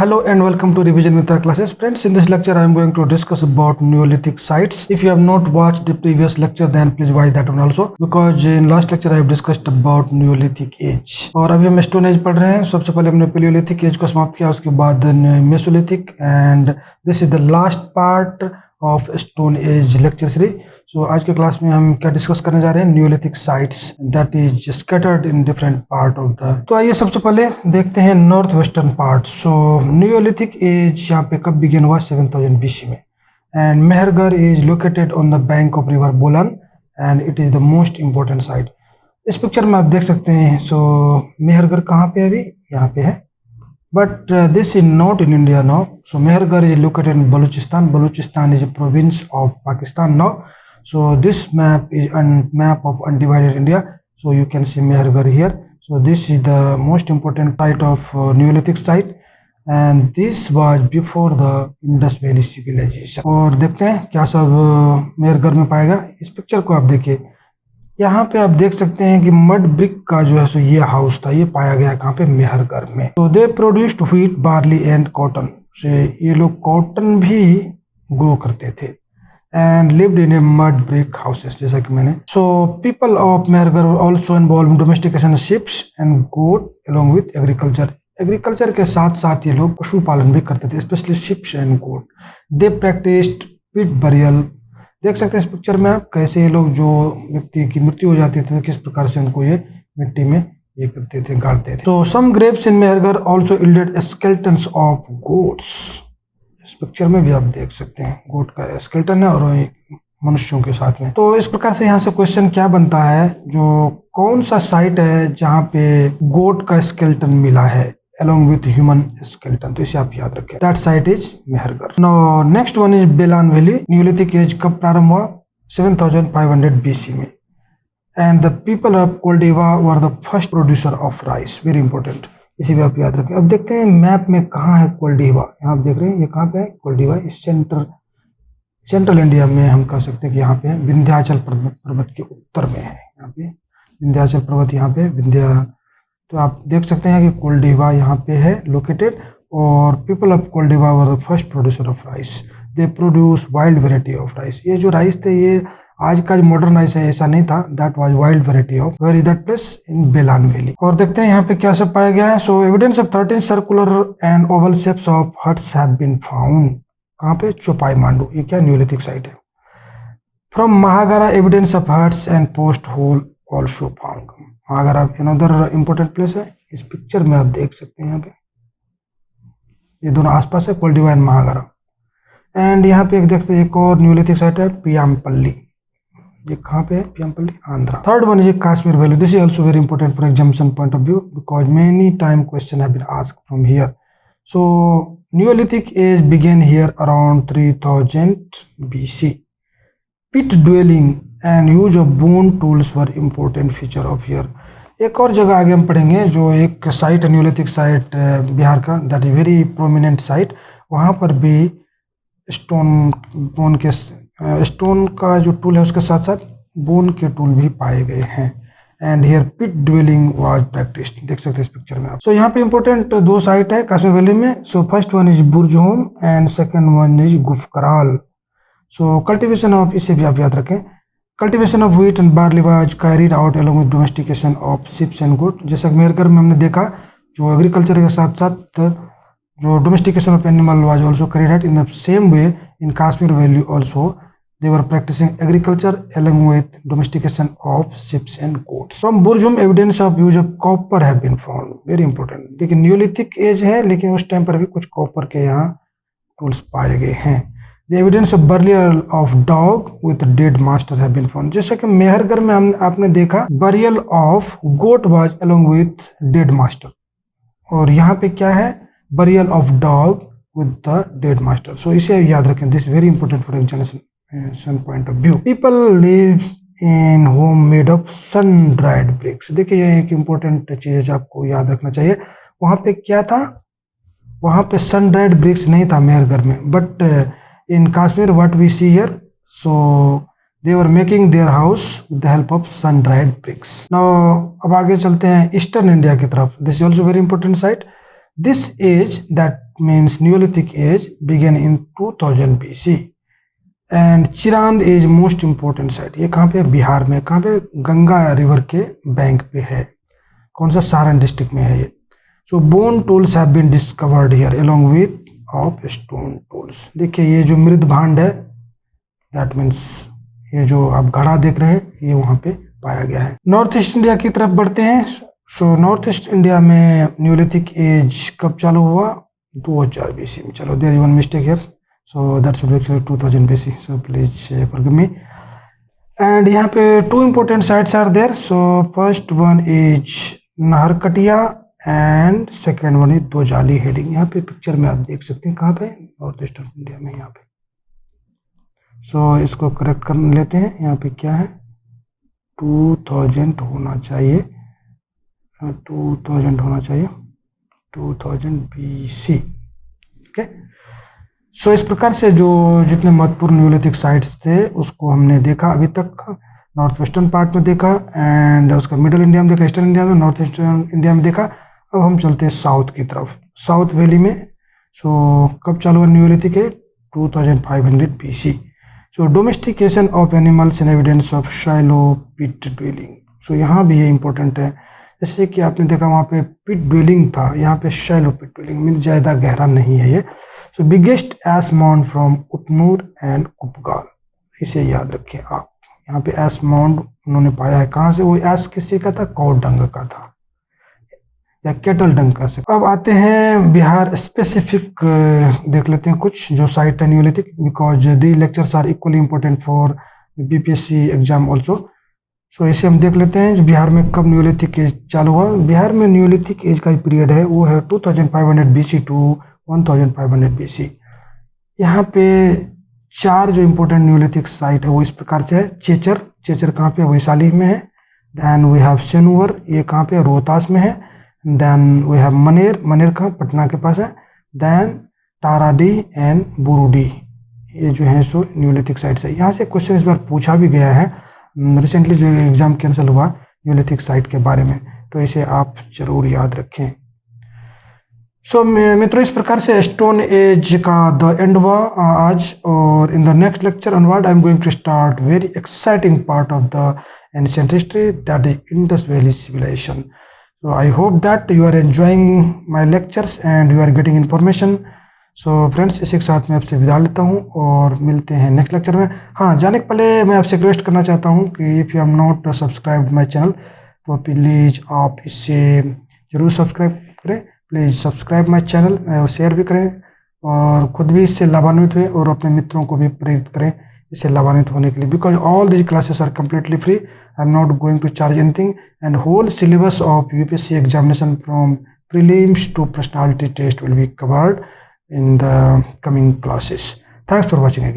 Hello and welcome to Revision with our classes. Friends, in this lecture I am going to discuss about Neolithic sites. If you have not watched the previous lecture then please watch that one also, because in last lecture I have discussed about Neolithic age. और अभी हम stone age पढ़ रहे हैं. सबसे पहले हमने Paleolithic as को समाप्त किया, उसके बाद Mesolithic, and this is the last part of stone age lecture series. So आज के क्लास में हम क्या डिस्कस करने जा रहे हैं? Neolithic sites that is scattered in different part of the. तो आइए सबसे पहले देखते हैं north western part. So neolithic age यहाँ पे कब बिगिन हुआ? 7000 BC में. And Mehrgarh is located on the bank of river Bolan and it is the most important site. इस पिक्चर में आप देख सकते हैं. सो मेहरगढ़ कहाँ पे है? अभी यहाँ पे है, but this is not in India now. So Mehergarh is located in Balochistan. Balochistan is a province of Pakistan now. So this map is a map of undivided India. So you can see Mehergarh here. So this is the most important site of Neolithic site, and this was before the Indus Valley civilization. और देखते हैं क्या सब मेहरगढ़ में पाएगा. इस picture को आप देखिए, यहाँ पे आप देख सकते हैं कि मड ब्रिक का जो है सो ये हाउस था, ये पाया गया कहाँ पे? मेहरगढ़ में. तो they produced wheat, barley and cotton. से ये लोग कॉटन भी ग्रो करते थे and lived in a mud brick houses, जैसा कि मैंने. So people of Mehrgarh also involve in domestication sheeps and goat along with agriculture. Agriculture के साथ साथ ये लोग पशुपालन भी करते थे, specially sheeps and goat. They practised pit burial. देख सकते हैं इस पिक्चर में आप कैसे ये लोग जो व्यक्ति की मृत्यु हो जाती थी किस प्रकार से उनको ये मिट्टी में ये करते थे, गाड़ते थे. तो some graves in Mehrgarh also yielded skeletons of goats. इस पिक्चर में भी आप देख सकते हैं गोट का स्केलेटन है और मनुष्यों के साथ में. तो इस प्रकार से यहाँ से क्वेश्चन क्या बनता है, जो कौन सा साइट है जहाँ पे गोट का स्केलेटन मिला है along with human skeleton? तो इसे आप याद रखें. That site is Mehrgarh. Now next one is Belan valley. Neolithic age कब प्रारंभ हुआ? 7500 BC में. And the people of कोल्डिवा were the first producer of rice. Very important. इसे भी आप याद रखें. अब देखते हैं मैप में कहाँ है कोल्डिवा. यहाँ आप देख रहे हैं ये कहाँ पे है? कोल्डिवा इस सेंट्रल इंडिया में हम कह सकते हैं कि यहाँ पे है. विंध्याचल पर्वत के उत्तर में है. यहाँ पे विंध्याचल पर्वत, यहाँ पे विंध्या. तो आप देख सकते हैं कि कोल्डिवा यहाँ पे है लोकेटेड. और people of Koldihwa were the first producer of rice. They produce wild variety of rice. ये जो राइस थे ये आज का जो मॉडर्न राइस है ऐसा नहीं था. That was wild variety of. Where is that place? In Belan valley. और देखते हैं यहाँ पे क्या सब पाया गया है. So evidence of 13 circular and oval shapes of huts have been found. कहाँ पे? चौपाई मांडू. ये क्या न्यूलिथिक साइट है. From Mahagara evidence of huts and post hole also found. अगर आप अनदर इम्पोर्टेंट प्लेस है. इस पिक्चर में आप देख सकते हैं यहाँ पे ये दोनों आसपास है, कोल्डिवा एंड महागारा. एंड यहाँ पे एक देखते हैं एक और न्यूलिथिक साइट है पियामपल्ली. ये कहाँ पे है? Piyampalli, Andhra. Third one is Kashmir valley. This is also very important for examination point of view because many time question have been asked from here. So neolithic age began here around 3000 BC. Pit dwelling and use of bone tools were important feature of here. एक और जगह आगे हम पढ़ेंगे जो एक site है Neolithic site Bihar का, that is very prominent site. वहाँ पर भी स्टोन का जो टूल है उसके साथ साथ बोन के टूल भी पाए गए हैं. And here pit dwelling was practised. देख सकते हैं इस पिक्चर में आप. सो यहाँ पे इंपॉर्टेंट दो साइट है काश्मीर वैली में. So first one is Burzahom and second one is Gufkral. So cultivation of, इसे भी आप याद रखें. Cultivation of wheat and barley was carried out along with domestication of sheeps and goat. जैसा कि मेहरगढ़ में हमने देखा जो एग्रीकल्चर के साथ साथ जो domestication of animal was also carried out. In the same way in Kashmir valley also they were practising agriculture along with domestication of sheeps and goats. From Burzahom evidence of use of copper have been found. Very important. देखिए neolithic age है लेकिन उस time पर भी कुछ copper के यहाँ tools पाए गए हैं. The evidence of burial of dog with dead master have been found. जैसा कि मेहरगढ़ में आपने देखा burial of goat was along with dead master. और यहाँ पे क्या है? burial of dog with the dead master. So इसे याद रखें. This is very important for examination point of view. People lives in home made of sun dried bricks. देखिए ये एक important चीज आपको याद रखना चाहिए. वहाँ पे क्या था? वहाँ पे sun dried bricks नहीं था मेहरगढ़ में. But in Kashmir what we see here, so they were making their house with the help of sun dried bricks. Now अब आगे चलते हैं ईस्टर्न इंडिया की तरफ. This is also very important site. This age that means Neolithic age began in 2000 BC and Chirand as most important site. ये कहाँ पे है? बिहार में। कहाँ पे? गंगा रिवर के बैंक पे है। कौन सा? सारण डिस्ट्रिक्ट में है ये। So bone tools have been discovered here along with of stone tools. देखिए ये जो मृद भांड है, दैट मीन्स ये जो आप घड़ा देख रहे हैं, ये वहाँ पे पाया गया है। नॉर्थ ईस्ट इंडिया की तरफ बढ़ते हैं। सो नॉर्थ ईस्ट इंडिया में न्यूलिथिक एज कब चालू हुआ? 2000 BC में। चलो there is one mistake here, so that's will be 2000 BC, so please forgive me. And यहाँ पे 2 important sites are there. So first one is Naharkatia and second one is Daojali Hading. यहाँ पे पिक्चर में आप देख सकते हैं कहाँ पे? नॉर्थ ईस्टर्न इंडिया में यहाँ पे। सो इसको करेक्ट कर लेते हैं। यहाँ पे क्या है? 2000 होना चाहिए, 2000 होना चाहिए, 2000 BC। ओके, सो इस प्रकार से जो जितने महत्वपूर्ण न्यूलिथिक साइट्स थे उसको हमने देखा अभी तक। नॉर्थ वेस्टर्न पार्ट में देखा एंड उसका मिडिल इंडिया में देखा, ईस्टर्न इंडिया में, नॉर्थ ईस्टर्न इंडिया में देखा। अब हम चलते हैं साउथ की तरफ, साउथ वैली में। सो कब चालू हुआ न्यूलिथिक है? 2500 BC। So domestication of animals in evidence of shallow pit dwelling. So यहाँ भी ये इंपॉर्टेंट है। जैसे कि आपने देखा वहाँ पे पिट ड्वेलिंग था, यहाँ पे शैलो पिट ड्वेलिंग मीन ज़्यादा गहरा नहीं है ये। So biggest ash mound from Utnur and Kupgal, इसे याद रखें आप। यहाँ पे एस माउंट उन्होंने पाया है। कहाँ से? वो एस किसी का था? कौ डंग का था या केटल डंग का से। अब आते हैं बिहार स्पेसिफिक, देख लेते हैं कुछ जो साइट है neolithic, because the lectures are equally important for BPSC exam also. So इसे हम देख लेते हैं बिहार में कब न्यूलिथिक एज चालू हुआ। बिहार में न्यूलिथिक एज का पीरियड है वो है 2500 BC टू 1500 BC। यहाँ पे 4 जो इम्पोर्टेंट न्यूलिथिक साइट है वो इस प्रकार से है। चेचर, चेचर कहाँ पे? वैशाली में है। देन वी हैव सेनुवर, ये कहाँ पे? रोहतास में है। Then we have Maner, Maner कहाँ? पटना के पास है। देन ताराडी एंड बुरुडी, ये जो है सो न्यूलिथिक साइट्स है। यहाँ से क्वेश्चन इस बार पूछा भी गया है रिसेंटली जो एग्जाम कैंसिल हुआ न्यूलिथिक साइट के बारे में, तो इसे आप जरूर याद रखें। सो मित्रों, इस प्रकार से स्टोन एज का द एंड हुआ आज। और in the next lecture onward I am going to start very exciting part of the ancient history, that is Indus valley civilisation. So I hope that you are enjoying my lectures and you are getting information. So friends, इसी के साथ मैं आपसे विदा लेता हूँ और मिलते हैं नेक्स्ट लेक्चर में। हाँ, जाने के पहले मैं आपसे रिक्वेस्ट करना चाहता हूँ कि if you have not subscribe my channel तो प्लीज़ आप इसे ज़रूर सब्सक्राइब करें। प्लीज़ सब्सक्राइब माई चैनल और शेयर भी करें और ख़ुद भी इससे लाभान्वित हुए और अपने मित्रों को भी प्रेरित करें इससे लाभान्वित होने के लिए, because all these classes are completely free. I am not going to charge anything and whole syllabus of UPSC examination from prelims to personality test will be covered in the coming classes. Thanks for watching again.